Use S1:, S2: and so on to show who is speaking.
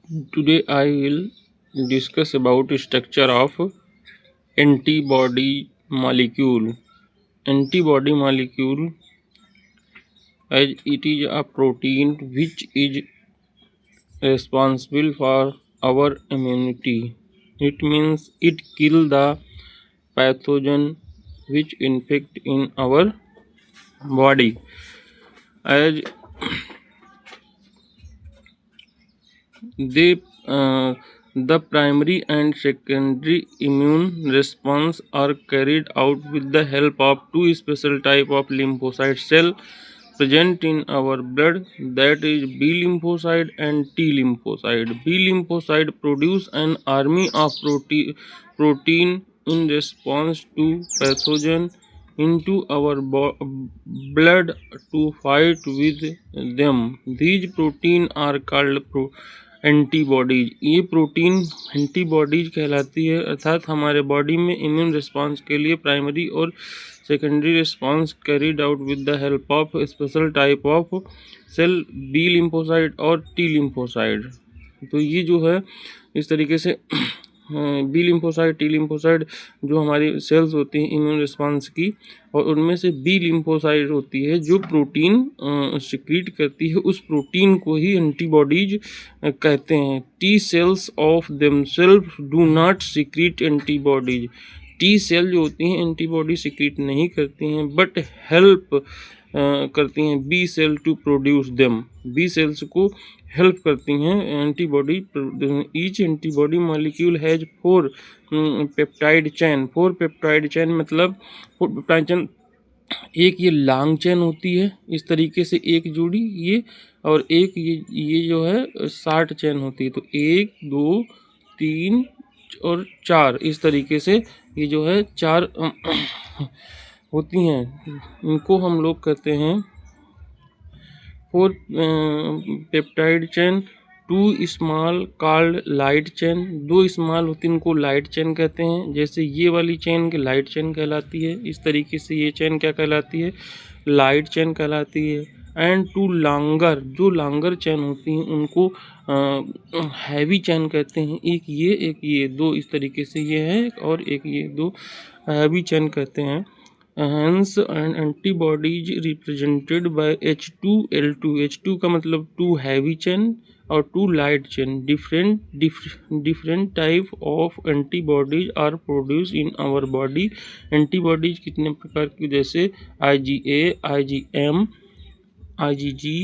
S1: Today I will discuss about structure of antibody molecule. Antibody molecule, as it is a protein which is responsible for our immunity. It means it kill the pathogen which infect in our body. As they the primary and secondary immune response are carried out with the help of two special type of lymphocyte cell present in our blood, that is B lymphocyte and T lymphocyte. B lymphocyte produce an army of protein in response to pathogen into our blood to fight with them. These protein are called antibodies. ये protein antibodies कहलाती है, अर्थात हमारे body में immune response के लिए primary और secondary response carried out with the help of special type of cell B lymphocyte और टी लिम्फोसाइड। तो ये जो है इस तरीके से बी लिम्फोसाइड टी लिम्फोसाइड जो हमारी सेल्स होती हैं इम्यून रिस्पांस की, और उनमें से बी लिम्फोसाइड होती है जो प्रोटीन सिक्रीट करती है, उस प्रोटीन को ही एंटीबॉडीज कहते हैं। T cells of themselves do not secrete antibodies. T cell जो होती हैं एंटीबॉडी सिक्रीट नहीं करती हैं, बट हेल्प करती हैं B cell to produce them. B cells को हेल्प करती हैं antibody. Each antibody molecule has four peptide chain. Four peptide chain मतलब फोर पेप्टाइड चैन, एक ये लॉन्ग चैन होती है इस तरीके से एक जोड़ी ये, और एक ये जो है शॉर्ट चैन होती है। तो 1 2 3 और 4 इस तरीके से ये जो है 4 होती हैं। इनको हम लोग कहते हैं फोर पेप्टाइड चैन। 2 small called light chain. 2 small होती हैं इनको लाइट चैन कहते हैं। जैसे ये वाली चैन के लाइट चैन कहलाती है, इस तरीके से ये चैन क्या कहलाती है, लाइट चैन कहलाती है। एंड 2 लॉन्गर, जो लॉन्गर चैन होती हैं उनको हैवी चैन कहते हैं। एक ये 2 इस तरीके से ये है, और एक ये 2 हैवी चैन कहते हैं। Hence an antibody is represented by H2L2। H2 का मतलब 2 heavy chain और 2 light chain। Different type of antibodies are produced in our body। antibodies कितने प्रकार की, जैसे IgA, IgM, IgG,